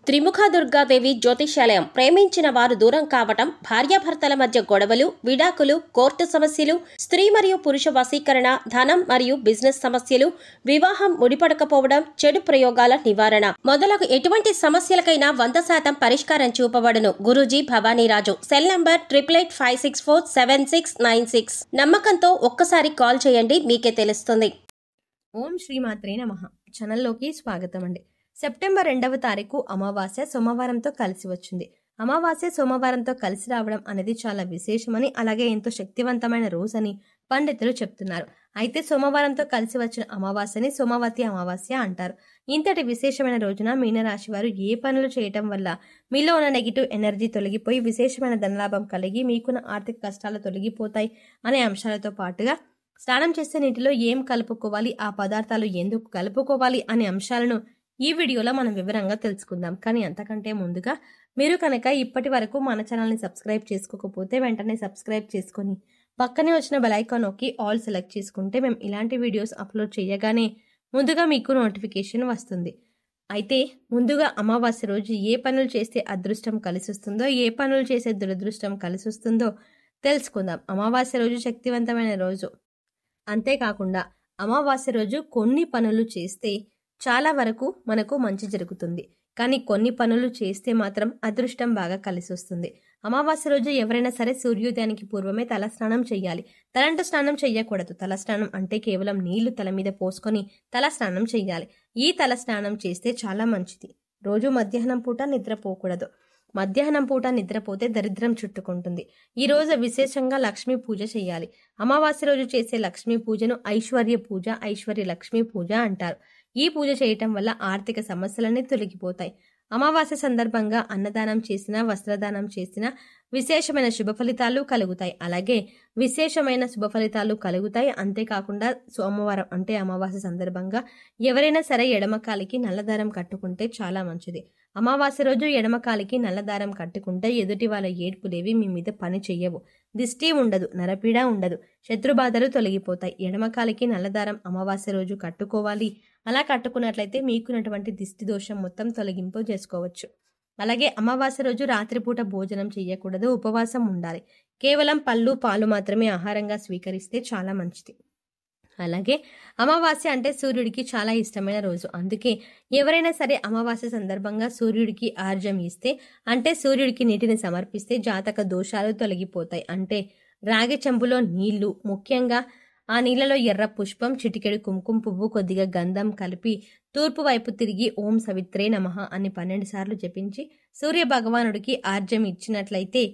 త్రిముఖ దుర్గాదేవి జ్యోతిష్యాలయం. ప్రేమించిన వారు దూరం కావటం, భార్యాభర్తల మధ్య గొడవలు, విడాకులు, కోర్టు సమస్యలు, స్త్రీ మరియు పురుష వశీకరణ, ధనం మరియు బిజినెస్ సమస్యలు, వివాహం ముడిపడకపోవడం, చెడు ప్రయోగాల నివారణ మొదలగు ఎటువంటి సమస్యలకైనా 100% పరిష్కారం చూపబడును. గురూజీ భవానీరాజు. Cell number 8885647696. నమ్మకంతో ఒక్కసారి కాల్ చేయండి, మీకే తెలుస్తుంది. ఓం శ్రీమాత్రే నమః. ఛానల్లోకి స్వాగతం అండి. సెప్టెంబర్ 2వ తారీఖు అమావాస్య సోమవారంతో కలిసి వచ్చింది. అమావాస్య సోమవారంతో కలిసి రావడం అనేది చాలా విశేషమని, అలాగే ఎంతో శక్తివంతమైన రోజని పండితులు చెప్తున్నారు. అయితే సోమవారంతో కలిసి వచ్చిన అమావాస్యని సోమవతి అమావాస్య అంటారు. ఇంతటి విశేషమైన రోజున మీనరాశి వారు ఏ పనులు చేయటం వల్ల మీలో ఉన్న నెగిటివ్ ఎనర్జీ తొలగిపోయి విశేషమైన ధనలాభం కలిగి మీకున్న ఆర్థిక కష్టాలు తొలగిపోతాయి అనే అంశాలతో పాటుగా స్నానం చేసే నీటిలో ఏం కలుపుకోవాలి, ఆ పదార్థాలు ఎందుకు కలుపుకోవాలి అనే అంశాలను ఈ వీడియోలో మనం వివరంగా తెలుసుకుందాం. కానీ అంతకంటే ముందుగా మీరు కనుక ఇప్పటి వరకు మన ఛానల్ని సబ్స్క్రైబ్ చేసుకోకపోతే వెంటనే సబ్స్క్రైబ్ చేసుకొని పక్కనే వచ్చిన బెల్ ఐకాన్ నొక్కి ఆల్ సెలెక్ట్ చేసుకుంటే మేము ఇలాంటి వీడియోస్ అప్లోడ్ చేయగానే ముందుగా మీకు నోటిఫికేషన్ వస్తుంది. అయితే ముందుగా అమావాస్య రోజు ఏ పనులు చేస్తే అదృష్టం కలిసి వస్తుందో, ఏ పనులు చేసే దురదృష్టం కలిసి వస్తుందో తెలుసుకుందాం. అమావాస్య రోజు శక్తివంతమైన రోజు. అంతేకాకుండా అమావాస్య రోజు కొన్ని పనులు చేస్తే చాలా వరకు మనకు మంచి జరుగుతుంది. కానీ కొన్ని పనులు చేస్తే మాత్రం అదృష్టం బాగా కలిసి వస్తుంది. అమావాస్య రోజు ఎవరైనా సరే సూర్యోదయానికి పూర్వమే తలస్నానం చేయాలి. తలంటు స్నానం చెయ్యకూడదు. తలస్నానం అంటే కేవలం నీళ్లు తల మీద పోసుకొని తలస్నానం చెయ్యాలి. ఈ తలస్నానం చేస్తే చాలా మంచిది. రోజు మధ్యాహ్నం పూట నిద్రపోకూడదు. మధ్యాహ్నం పూట నిద్రపోతే దరిద్రం చుట్టుకుంటుంది. ఈ రోజు విశేషంగా లక్ష్మీ పూజ చేయాలి. అమావాస్య రోజు చేసే లక్ష్మీ పూజను ఐశ్వర్య పూజ, ఐశ్వర్య లక్ష్మీ పూజ అంటారు. ఈ పూజ చేయటం వల్ల ఆర్థిక సమస్యలన్నీ తొలగిపోతాయి. అమావాస్య సందర్భంగా అన్నదానం చేసినా, వస్త్రదానం చేసినా విశేషమైన శుభ ఫలితాలు కలుగుతాయి. అలాగే విశేషమైన శుభ ఫలితాలు కలుగుతాయి. అంతేకాకుండా సోమవారం అంటే అమావాస్య సందర్భంగా ఎవరైనా సరే ఎడమకాలికి నల్లదారం కట్టుకుంటే చాలా మంచిది. అమావాస్య రోజు ఎడమకాలికి నల్లదారం కట్టుకుంటే ఎదుటి వాళ్ళ ఏడ్పులేవి మీ మీద పని చెయ్యవు. దిష్టి ఉండదు, నరపీడ ఉండదు, శత్రుబాధలు తొలగిపోతాయి. ఎడమకాలికి నల్లదారం అమావాస్య రోజు కట్టుకోవాలి. అలా కట్టుకున్నట్లయితే మీకున్నటువంటి దిష్టి దోషం మొత్తం తొలగింపు చేసుకోవచ్చు. అలాగే అమావాస్య రోజు రాత్రిపూట భోజనం చేయకూడదు, ఉపవాసం ఉండాలి. కేవలం పళ్ళు, పాలు మాత్రమే ఆహారంగా స్వీకరిస్తే చాలా మంచిది. అలాగే అమావాస్య అంటే సూర్యుడికి చాలా ఇష్టమైన రోజు. అందుకే ఎవరైనా సరే అమావాస్య సందర్భంగా సూర్యుడికి ఆర్జం ఇస్తే, అంటే సూర్యుడికి నీటిని సమర్పిస్తే జాతక దోషాలు తొలగిపోతాయి. అంటే రాగి చెంబులో నీళ్లు, ముఖ్యంగా ఆ నీళ్లలో ఎర్ర పుష్పం, చిటికెడు కుంకుమ పువ్వు, కొద్దిగా గంధం కలిపి తూర్పు వైపు తిరిగి ఓం సవిత్రే నమః అని 12 సార్లు జపించి సూర్య భగవానుడికి ఆర్జం ఇచ్చినట్లయితే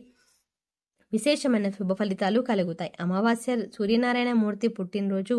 విశేషమైన శుభ ఫలితాలు కలుగుతాయి. అమావాస్య సూర్యనారాయణ మూర్తి పుట్టినరోజు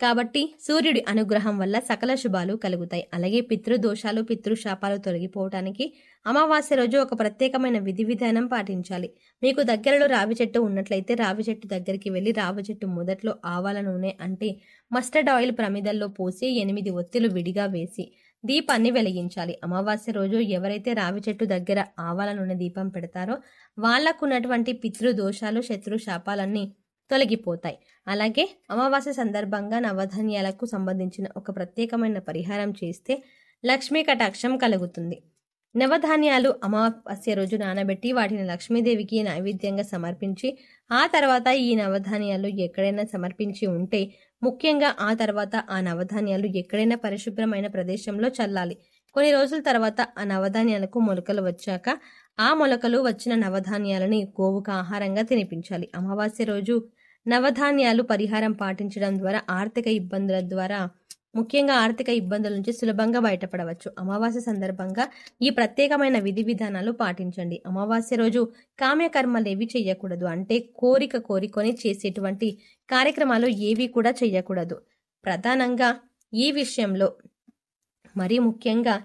కాబట్టి సూర్యుడి అనుగ్రహం వల్ల సకల శుభాలు కలుగుతాయి. అలాగే పితృదోషాలు, పితృశాపాలు తొలగిపోవటానికి అమావాస్య రోజు ఒక ప్రత్యేకమైన విధి విధానం పాటించాలి. మీకు దగ్గరలో రావి చెట్టు ఉన్నట్లయితే రావి చెట్టు దగ్గరికి వెళ్లి రావి చెట్టు మొదట్లో ఆవాల నూనె అంటే మస్టర్డ్ ఆయిల్ ప్రమిదల్లో పోసి 8 ఒత్తులు విడిగా వేసి దీపాన్ని వెలిగించాలి. అమావాస్య రోజు ఎవరైతే రావి చెట్టు దగ్గర ఆవాల నూనె దీపం పెడతారో వాళ్లకున్నటువంటి పితృదోషాలు, శత్రు శాపాలన్నీ తొలగిపోతాయి. అలాగే అమావాస్య సందర్భంగా నవధాన్యాలకు సంబంధించిన ఒక ప్రత్యేకమైన పరిహారం చేస్తే లక్ష్మీ కటాక్షం కలుగుతుంది. నవధాన్యాలు అమావాస్య రోజు నానబెట్టి వాటిని లక్ష్మీదేవికి నైవేద్యంగా సమర్పించి ఆ తర్వాత ఈ నవధాన్యాలు ఎక్కడైనా సమర్పించి ఉంటే, ముఖ్యంగా ఆ తర్వాత ఆ నవధాన్యాలు ఎక్కడైనా పరిశుభ్రమైన ప్రదేశంలో చల్లాలి. కొన్ని రోజుల తర్వాత ఆ నవధాన్యాలకు మొలకలు వచ్చాక ఆ మొలకలు వచ్చిన నవధాన్యాలని గోవుకు ఆహారంగా తినిపించాలి. అమావాస్య రోజు నవధాన్యాలు పరిహారం పాటించడం ద్వారా ముఖ్యంగా ఆర్థిక ఇబ్బందుల నుంచి సులభంగా బయటపడవచ్చు. అమావాస్య సందర్భంగా ఈ ప్రత్యేకమైన విధి విధానాలు పాటించండి. అమావాస్య రోజు కామ్యకర్మలేవి చెయ్యకూడదు. అంటే కోరుకొని చేసేటువంటి కార్యక్రమాలు ఏవి కూడా చెయ్యకూడదు. ప్రధానంగా ఈ విషయంలో మరీ ముఖ్యంగా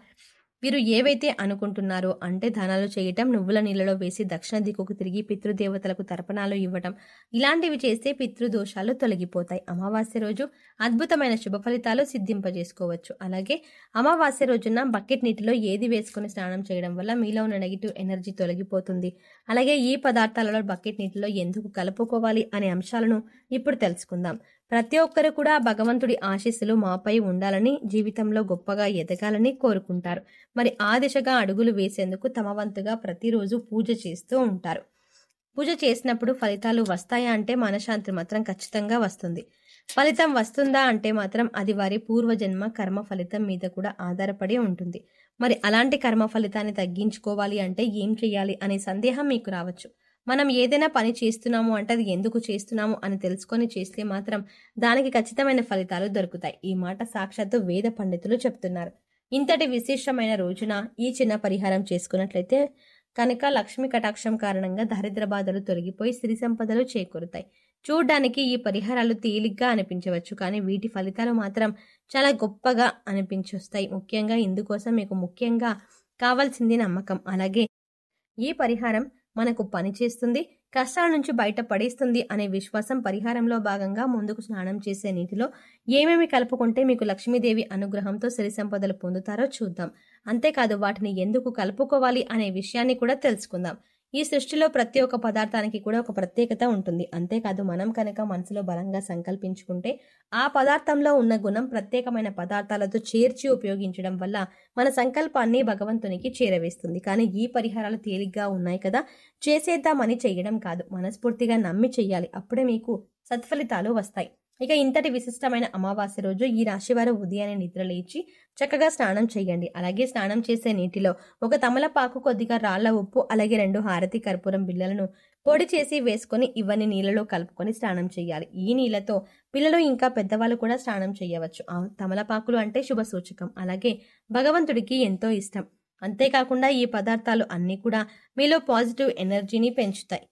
వీరు ఏవైతే అనుకుంటున్నారో అంటే దానాలు చేయటం, నువ్వుల నీళ్ళలో వేసి దక్షిణ దిక్కుకు తిరిగి పితృదేవతలకు తర్పణాలు ఇవ్వటం, ఇలాంటివి చేస్తే పితృదోషాలు తొలగిపోతాయి. అమావాస్య రోజు అద్భుతమైన శుభ ఫలితాలు సిద్ధింపజేసుకోవచ్చు. అలాగే అమావాస్య రోజున బకెట్ నీటిలో ఏది వేసుకుని స్నానం చేయడం వల్ల మీలో ఉన్న నెగిటివ్ ఎనర్జీ తొలగిపోతుంది. అలాగే ఈ పదార్థాలలో బకెట్ నీటిలో ఎందుకు కలుపుకోవాలి అనే అంశాలను ఇప్పుడు తెలుసుకుందాం. ప్రతి ఒక్కరు కూడా భగవంతుడి ఆశీస్సులు మాపై ఉండాలని, జీవితంలో గొప్పగా ఎదగాలని కోరుకుంటారు. మరి ఆ దిశగా అడుగులు వేసేందుకు తమ వంతుగా ప్రతిరోజు పూజ చేస్తూ ఉంటారు. పూజ చేసినప్పుడు ఫలితాలు వస్తాయా అంటే మనశ్శాంతి మాత్రం ఖచ్చితంగా వస్తుంది. ఫలితం వస్తుందా అంటే మాత్రం అది వారి పూర్వజన్మ కర్మ ఫలితం మీద కూడా ఆధారపడి ఉంటుంది. మరి అలాంటి కర్మ ఫలితాన్ని తగ్గించుకోవాలి అంటే ఏం చేయాలి అనే సందేహం మీకు రావచ్చు. మనం ఏదైనా పని చేస్తున్నాము అంటే అది ఎందుకు చేస్తున్నాము అని తెలుసుకొని చేస్తే మాత్రం దానికి ఖచ్చితమైన ఫలితాలు దొరుకుతాయి. ఈ మాట సాక్షాత్తు వేద పండితులు చెప్తున్నారు. ఇంతటి విశేషమైన రోజున ఈ చిన్న పరిహారం చేసుకున్నట్లయితే కనుక లక్ష్మీ కటాక్షం కారణంగా దరిద్ర బాధలు తొలగిపోయి సిరి సంపదలు చేకూరుతాయి. చూడ్డానికి ఈ పరిహారాలు తేలిగ్గా అనిపించవచ్చు, కానీ వీటి ఫలితాలు మాత్రం చాలా గొప్పగా అనిపించొస్తాయి. ముఖ్యంగా ఇందుకోసం మీకు ముఖ్యంగా కావాల్సింది నమ్మకం. అలాగే ఈ పరిహారం మనకు పని చేస్తుంది, కష్టాల నుంచి బయట పడేస్తుంది అనే విశ్వాసం. పరిహారంలో భాగంగా ముందుకు స్నానం చేసే నీటిలో ఏమేమి కలుపుకుంటే మీకు లక్ష్మీదేవి అనుగ్రహంతో సిరి సంపదలు పొందుతారో చూద్దాం. అంతేకాదు వాటిని ఎందుకు కలుపుకోవాలి అనే విషయాన్ని కూడా తెలుసుకుందాం. ఈ సృష్టిలో ప్రతి ఒక్క పదార్థానికి కూడా ఒక ప్రత్యేకత ఉంటుంది. అంతేకాదు మనం కనుక మనసులో బలంగా సంకల్పించుకుంటే ఆ పదార్థంలో ఉన్న గుణం ప్రత్యేకమైన పదార్థాలతో చేర్చి ఉపయోగించడం వల్ల మన సంకల్పాన్ని భగవంతునికి చేరవేస్తుంది. కానీ ఈ పరిహారాలు తేలిగ్గా ఉన్నాయి కదా, చేసేద్దామని చెయ్యడం కాదు, మనస్ఫూర్తిగా నమ్మి చెయ్యాలి. అప్పుడే మీకు సత్ఫలితాలు వస్తాయి. ఇక ఇంతటి విశిష్టమైన అమావాస్య రోజు ఈ రాశివారు ఉదయాన్నే నిద్ర లేచి చక్కగా స్నానం చేయండి. అలాగే స్నానం చేసే నీటిలో ఒక తమలపాకు, కొద్దిగా రాళ్ల ఉప్పు, అలాగే 2 హారతి కర్పూరం బిళ్ళలను పొడి చేసి వేసుకొని ఇవన్నీ నీళ్ళలో కలుపుకొని స్నానం చేయాలి. ఈ నీళ్ళతో పిల్లలు ఇంకా పెద్దవాళ్ళు కూడా స్నానం చేయవచ్చు. ఆ తమలపాకులు అంటే శుభ సూచకం, అలాగే భగవంతుడికి ఎంతో ఇష్టం. అంతేకాకుండా ఈ పదార్థాలు అన్నీ కూడా మీలో పాజిటివ్ ఎనర్జీని పెంచుతాయి,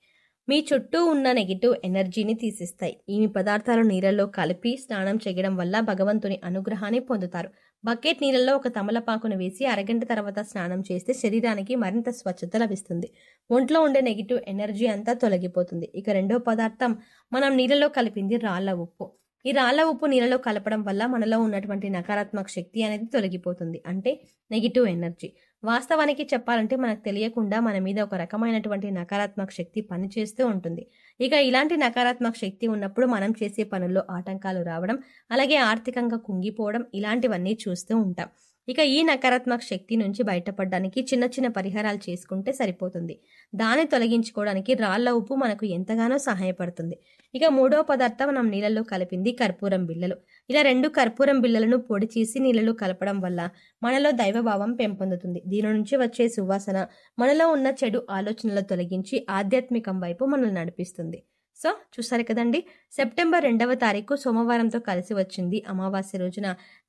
మీ చుట్టూ ఉన్న నెగిటివ్ ఎనర్జీని తీసిస్తాయి. ఈ పదార్థాలు నీళ్ళల్లో కలిపి స్నానం చేయడం వల్ల భగవంతుని అనుగ్రహాన్ని పొందుతారు. బకెట్ నీళ్ళల్లో ఒక తమలపాకును వేసి అరగంట తర్వాత స్నానం చేస్తే శరీరానికి మరింత స్వచ్ఛత లభిస్తుంది. ఒంట్లో ఉండే నెగిటివ్ ఎనర్జీ అంతా తొలగిపోతుంది. ఇక రెండో పదార్థం మనం నీళ్ళలో కలిపింది రాళ్ల ఉప్పు. ఈ రాళ్ల ఉప్పు నీళ్ళలో కలపడం వల్ల మనలో ఉన్నటువంటి నకారాత్మక శక్తి అనేది తొలగిపోతుంది, అంటే నెగిటివ్ ఎనర్జీ. వాస్తవానికి చెప్పాలంటే మనకు తెలియకుండా మన మీద ఒక రకమైనటువంటి నకారాత్మక శక్తి పనిచేస్తూ ఉంటుంది. ఇక ఇలాంటి నకారాత్మక శక్తి ఉన్నప్పుడు మనం చేసే పనుల్లో ఆటంకాలు రావడం, అలాగే ఆర్థికంగా కుంగిపోవడం ఇలాంటివన్నీ చూస్తూ ఉంటాం. ఇక ఈ నకారాత్మక శక్తి నుంచి బయటపడడానికి చిన్న చిన్న పరిహారాలు చేసుకుంటే సరిపోతుంది. దాన్ని తొలగించుకోవడానికి రాళ్ల ఉప్పు మనకు ఎంతగానో సహాయపడుతుంది. ఇక మూడో పదార్థం మనం నీళ్ళల్లో కలిపింది కర్పూరం బిళ్ళలు. ఇలా 2 కర్పూరం బిళ్ళలను పొడి చేసి నీళ్ళలో కలపడం వల్ల మనలో దైవభావం పెంపొందుతుంది. దీని నుంచి వచ్చే సువాసన మనలో ఉన్న చెడు ఆలోచనలు తొలగించి ఆధ్యాత్మికం వైపు మనల్ని నడిపిస్తుంది. సో చూసారు కదండి, సెప్టెంబర్ 2వ తారీఖు సోమవారంతో కలిసి వచ్చింది. అమావాస్య రోజున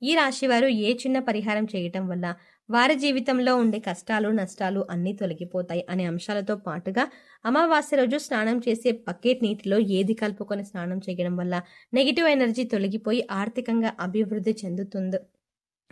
ఈ రాశి వారు ఏ చిన్న పరిహారం చేయటం వల్ల వారి జీవితంలో ఉండే కష్టాలు, నష్టాలు అన్నీ తొలగిపోతాయి అనే అంశాలతో పాటుగా అమావాస్య రోజు స్నానం చేసే బకెట్ నీటిలో ఏది కలుపుకొని స్నానం చేయడం వల్ల నెగిటివ్ ఎనర్జీ తొలగిపోయి ఆర్థికంగా అభివృద్ధి చెందుతుందో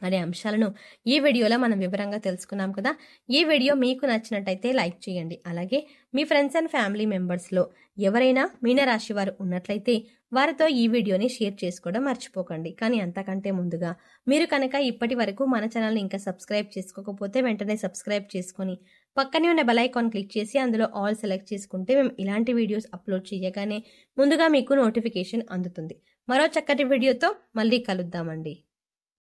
అనే అంశాలను ఈ వీడియోలో మనం వివరంగా తెలుసుకున్నాం కదా. ఈ వీడియో మీకు నచ్చినట్టయితే లైక్ చేయండి. అలాగే మీ ఫ్రెండ్స్ అండ్ ఫ్యామిలీ మెంబర్స్లో ఎవరైనా మీనరాశి వారు ఉన్నట్లయితే వారితో ఈ వీడియోని షేర్ చేసుకోవడం మర్చిపోకండి. కానీ అంతకంటే ముందుగా మీరు కనుక ఇప్పటి వరకు మన ఛానల్ని ఇంకా సబ్స్క్రైబ్ చేసుకోకపోతే వెంటనే సబ్స్క్రైబ్ చేసుకొని పక్కనే ఉన్న బెల్ ఐకాన్ క్లిక్ చేసి అందులో ఆల్ సెలెక్ట్ చేసుకుంటే మేము ఇలాంటి వీడియోస్ అప్లోడ్ చేయగానే ముందుగా మీకు నోటిఫికేషన్ అందుతుంది. మరో చక్కటి వీడియోతో మళ్ళీ కలుద్దామండి.